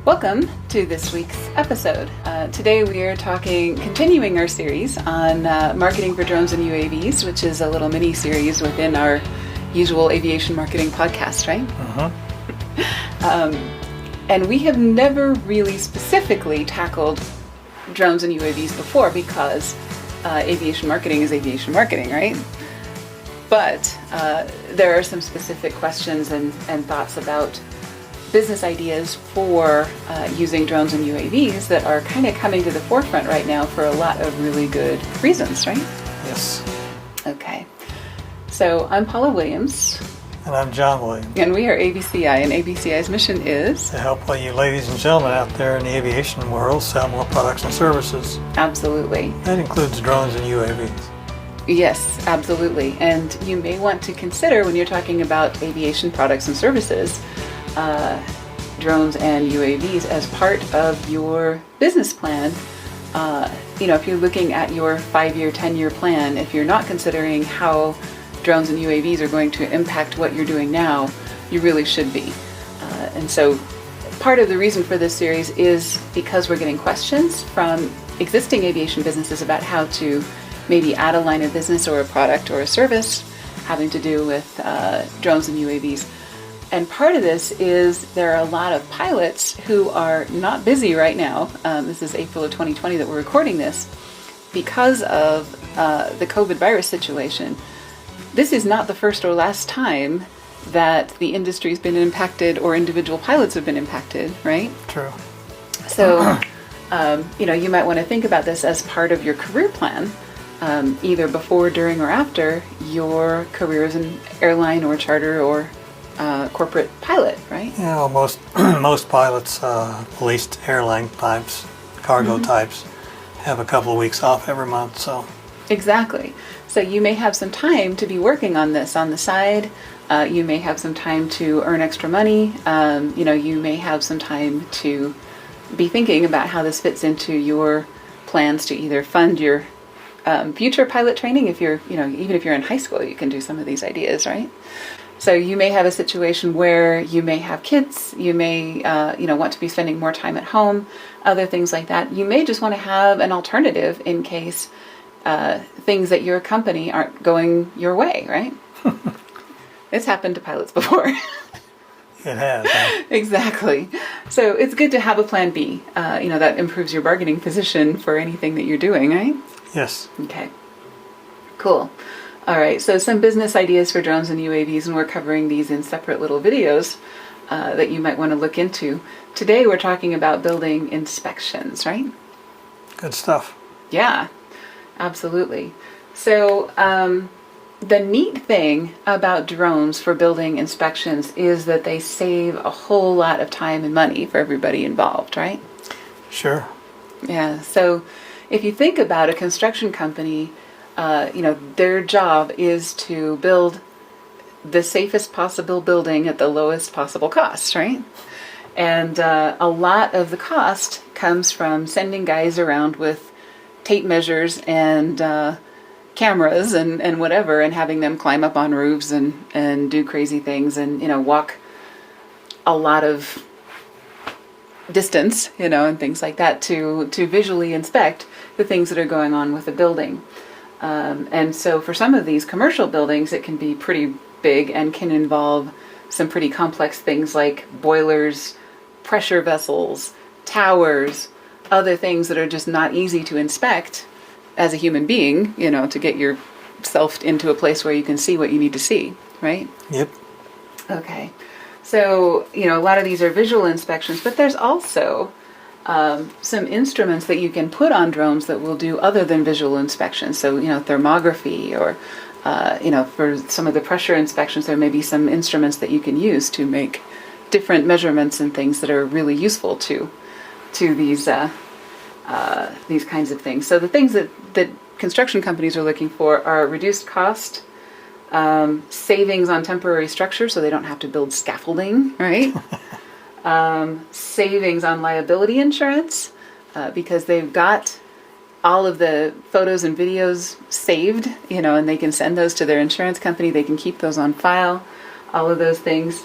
Welcome to this week's episode. Today we are continuing our series on marketing for drones and UAVs, which is a little mini-series within our usual aviation marketing podcast, right? And we have never really specifically tackled drones and UAVs before because aviation marketing is aviation marketing, right? But there are some specific questions and thoughts about business ideas for using drones and UAVs that are kind of coming to the forefront right now for a lot of really good reasons, right? Yes. Okay. So I'm Paula Williams. And I'm John Williams. And we are ABCI, and ABCI's mission is to help all you ladies and gentlemen out there in the aviation world sell more products and services. Absolutely. That includes drones and UAVs. Yes, absolutely. And you may want to consider when you're talking about aviation products and services, drones and UAVs as part of your business plan. If you're looking at your 5-year, 10-year plan, if you're not considering how drones and UAVs are going to impact what you're doing now, you really should be. And so part of the reason for this series is because we're getting questions from existing aviation businesses about how to maybe add a line of business or a product or a service having to do with drones and UAVs. And part of this is there are a lot of pilots who are not busy right now. This is April of 2020 that we're recording this because of the COVID virus situation. This is not the first or last time that the industry's been impacted or individual pilots have been impacted, right? True. So, you might want to think about this as part of your career plan, either before, during, or after your career as an airline or charter or corporate pilot, right? Yeah, well, most pilots, at least airline types, cargo types, have a couple of weeks off every month. So exactly. So you may have some time to be working on this on the side. You may have some time to earn extra money. You may have some time to be thinking about how this fits into your plans to either fund your future pilot training. If you're, even if you're in high school, you can do some of these ideas, right? So you may have a situation where you may have kids, you may, want to be spending more time at home, other things like that. You may just want to have an alternative in case things at your company aren't going your way, right? It's happened to pilots before. It has. Huh? Exactly. So it's good to have a plan B. That improves your bargaining position for anything that you're doing, right? Yes. Okay. Cool. All right, so some business ideas for drones and UAVs, and we're covering these in separate little videos that you might want to look into. Today we're talking about building inspections, right? Good stuff. Yeah, absolutely. So the neat thing about drones for building inspections is that they save a whole lot of time and money for everybody involved, right? Sure. Yeah, so if you think about a construction company, their job is to build the safest possible building at the lowest possible cost, right? And a lot of the cost comes from sending guys around with tape measures and cameras and whatever, and having them climb up on roofs and do crazy things and, walk a lot of distance, and things like that to visually inspect the things that are going on with the building. And so for some of these commercial buildings, it can be pretty big and can involve some pretty complex things like boilers, pressure vessels, towers, other things that are just not easy to inspect as a human being, to get yourself into a place where you can see what you need to see, right? Yep. Okay. So, a lot of these are visual inspections, but there's also some instruments that you can put on drones that will do other than visual inspection. So, thermography or, for some of the pressure inspections, there may be some instruments that you can use to make different measurements and things that are really useful to these kinds of things. So the things that construction companies are looking for are reduced cost, savings on temporary structure so they don't have to build scaffolding, right? Savings on liability insurance because they've got all of the photos and videos saved, and they can send those to their insurance company. They can keep those on file, all of those things.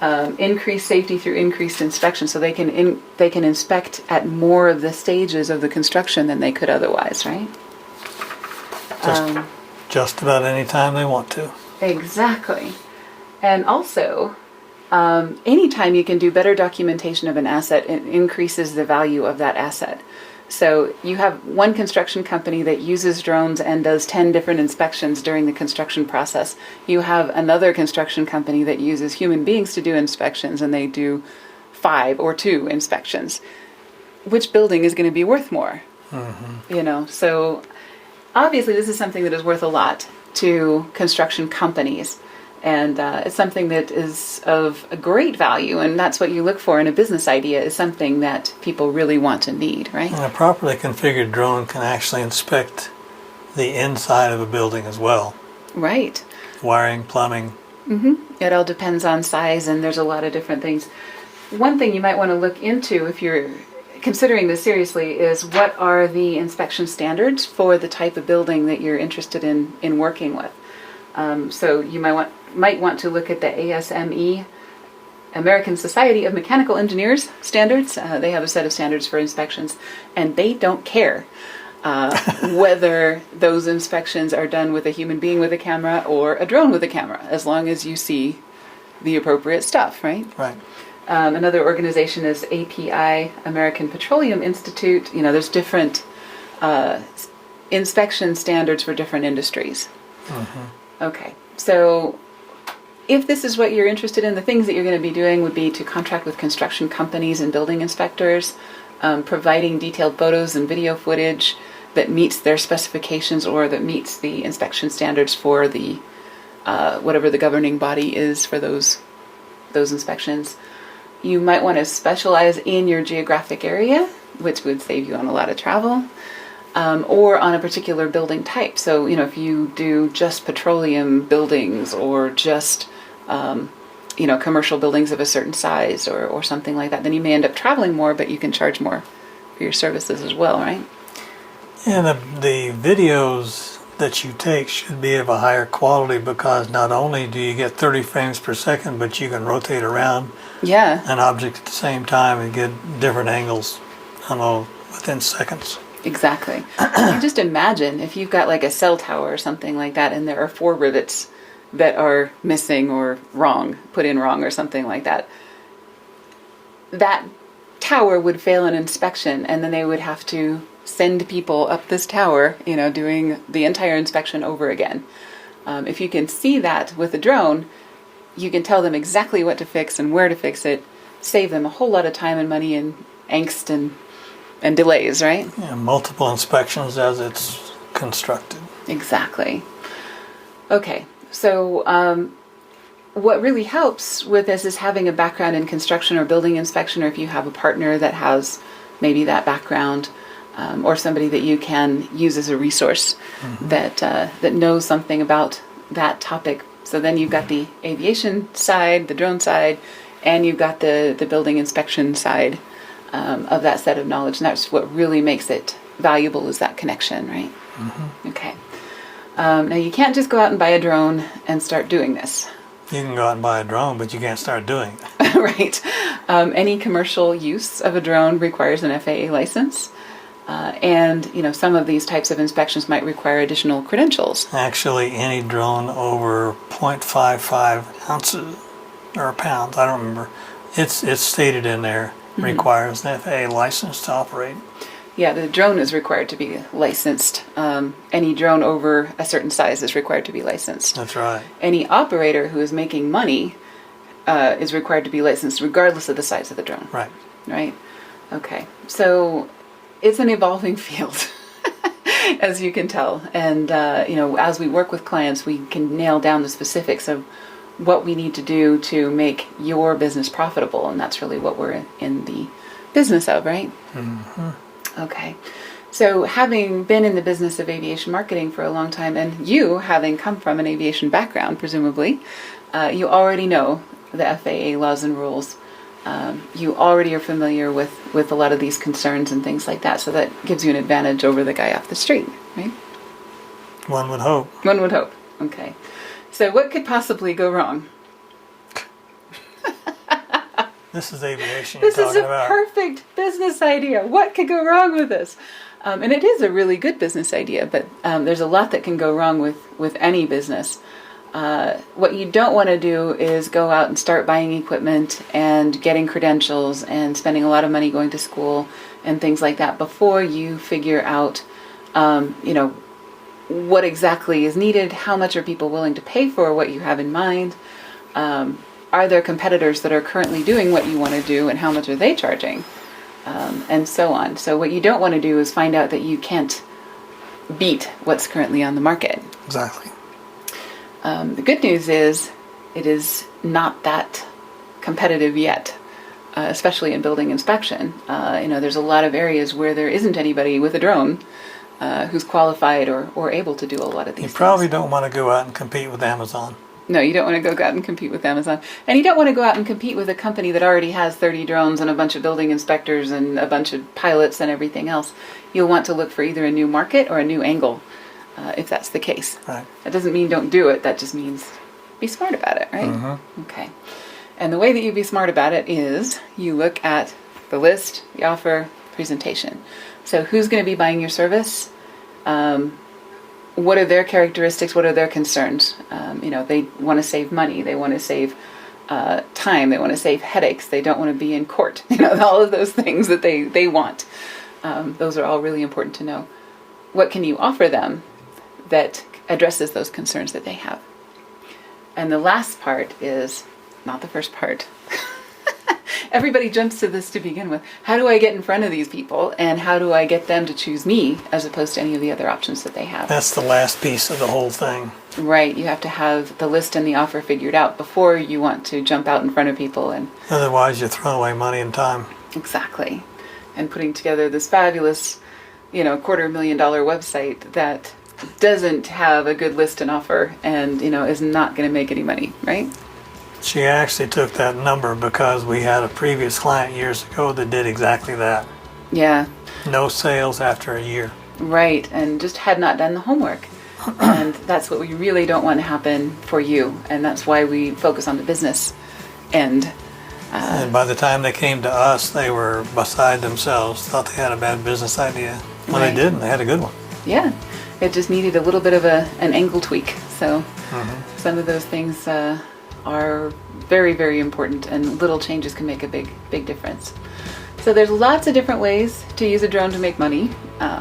increase safety through increased inspection, so they can inspect at more of the stages of the construction than they could otherwise, right? Just about any time they want to. Exactly. And also, anytime you can do better documentation of an asset, it increases the value of that asset. So you have one construction company that uses drones and does 10 different inspections during the construction process. You have another construction company that uses human beings to do inspections, and they do 5 or 2 inspections. Which building is going to be worth more? Mm-hmm. So obviously this is something that is worth a lot to construction companies. And it's something that is of a great value, and that's what you look for in a business idea, is something that people really want and need, right? And a properly configured drone can actually inspect the inside of a building as well. Right. Wiring, plumbing. Mm-hmm. It all depends on size, and there's a lot of different things. One thing you might want to look into if you're considering this seriously is, what are the inspection standards for the type of building that you're interested in working with? So you might want to look at the ASME, American Society of Mechanical Engineers standards. They have a set of standards for inspections, and they don't care whether those inspections are done with a human being with a camera or a drone with a camera, as long as you see the appropriate stuff, right? Right. Another organization is API, American Petroleum Institute. There's different inspection standards for different industries. Mm-hmm. Okay, so if this is what you're interested in, the things that you're going to be doing would be to contract with construction companies and building inspectors, providing detailed photos and video footage that meets their specifications or that meets the inspection standards for the whatever the governing body is for those inspections. You might want to specialize in your geographic area, which would save you on a lot of travel. Or on a particular building type. So, if you do just petroleum buildings or just, commercial buildings of a certain size or something like that, then you may end up traveling more, but you can charge more for your services as well, right? And the videos that you take should be of a higher quality, because not only do you get 30 frames per second, but you can rotate around an object at the same time and get different angles, within seconds. Exactly. Just imagine if you've got like a cell tower or something like that, and there are 4 rivets that are missing or put in wrong or something like that. That tower would fail an inspection, and then they would have to send people up this tower, doing the entire inspection over again. If you can see that with a drone, you can tell them exactly what to fix and where to fix it, save them a whole lot of time and money and angst and delays, right? Yeah, multiple inspections as it's constructed. Exactly. Okay, so what really helps with this is having a background in construction or building inspection, or if you have a partner that has maybe that background, or somebody that you can use as a resource that knows something about that topic. So then you've got the aviation side, the drone side, and you've got the building inspection side of that set of knowledge, and that's what really makes it valuable, is that connection, right? Mm-hmm. Okay. Now you can't just go out and buy a drone and start doing this. You can go out and buy a drone, but you can't start doing it. Right. Any commercial use of a drone requires an FAA license, and some of these types of inspections might require additional credentials. Actually, any drone over 0.55 ounces or pounds, I don't remember. It's stated in there. Requires an FAA license to operate. Yeah, the drone is required to be licensed. Any drone over a certain size is required to be licensed. That's right. Any operator who is making money is required to be licensed regardless of the size of the drone. Right. Right? Okay. So it's an evolving field, as you can tell. And, as we work with clients, we can nail down the specifics of what we need to do to make your business profitable, and that's really what we're in the business of, right? Mm-hmm. Okay. So having been in the business of aviation marketing for a long time, and you having come from an aviation background, presumably, you already know the FAA laws and rules. You already are familiar with a lot of these concerns and things like that, so that gives you an advantage over the guy off the street, right? One would hope. One would hope. Okay. So what could possibly go wrong? This is aviation This you're is talking a about. perfect business idea. What could go wrong with this? And it is a really good business idea, but there's a lot that can go wrong with any business. What you don't want to do is go out and start buying equipment and getting credentials and spending a lot of money going to school and things like that before you figure out, what exactly is needed, how much are people willing to pay for what you have in mind, are there competitors that are currently doing what you want to do and how much are they charging, and so on. So what you don't want to do is find out that you can't beat what's currently on the market. Exactly. The good news is it is not that competitive yet, especially in building inspection. There's a lot of areas where there isn't anybody with a drone who's qualified or able to do a lot of these things. You probably don't want to go out and compete with Amazon. No, you don't want to go out and compete with Amazon. And you don't want to go out and compete with a company that already has 30 drones and a bunch of building inspectors and a bunch of pilots and everything else. You'll want to look for either a new market or a new angle, if that's the case. Right. That doesn't mean don't do it. That just means be smart about it, right? Mm-hmm. Okay. And the way that you be smart about it is you look at the list, the offer, presentation. So who's going to be buying your service? What are their characteristics? What are their concerns? They want to save money. They want to save time. They want to save headaches. They don't want to be in court. All of those things that they want. Those are all really important to know. What can you offer them that addresses those concerns that they have? And the last part is not the first part. Everybody jumps to this to begin with. How do I get in front of these people, and how do I get them to choose me as opposed to any of the other options that they have? That's the last piece of the whole thing. Right. You have to have the list and the offer figured out before you want to jump out in front of people. And otherwise, you're throwing away money and time. Exactly. And putting together this fabulous, $250,000 website that doesn't have a good list and offer and, is not going to make any money, right? She actually took that number because we had a previous client years ago that did exactly that. Yeah. No sales after a year. Right, and just had not done the homework. And that's what we really don't want to happen for you. And that's why we focus on the business end. And by the time they came to us, they were beside themselves, thought they had a bad business idea. When They didn't, they had a good one. Yeah, it just needed a little bit of an angle tweak. So some of those things are very, very important, and little changes can make a big difference. So there's lots of different ways to use a drone to make money.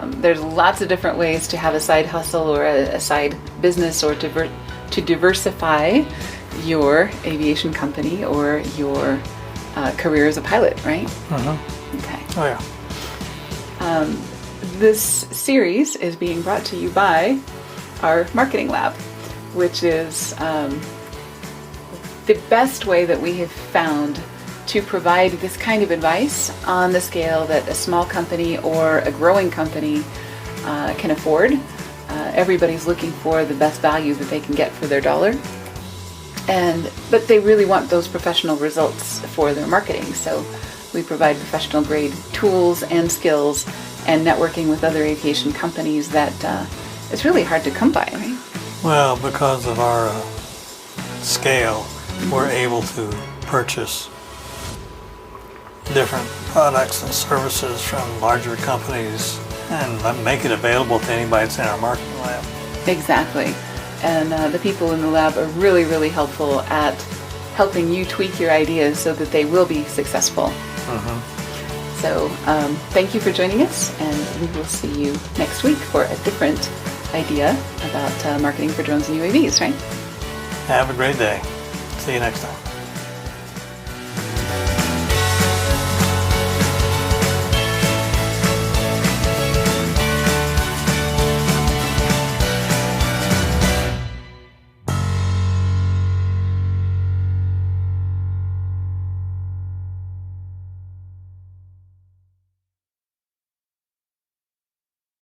There's lots of different ways to have a side hustle or a side business, or to diversify your aviation company or your career as a pilot, right? Okay. Oh yeah. This series is being brought to you by our marketing lab, which is the best way that we have found to provide this kind of advice on the scale that a small company or a growing company can afford. Everybody's looking for the best value that they can get for their dollar, but they really want those professional results for their marketing. So we provide professional grade tools and skills and networking with other aviation companies that it's really hard to come by, right? Well, because of our scale, we're able to purchase different products and services from larger companies and make it available to anybody that's in our marketing lab. Exactly. And the people in the lab are really, really helpful at helping you tweak your ideas so that they will be successful. So thank you for joining us, and we will see you next week for a different idea about marketing for drones and UAVs, right? Have a great day. See you next time.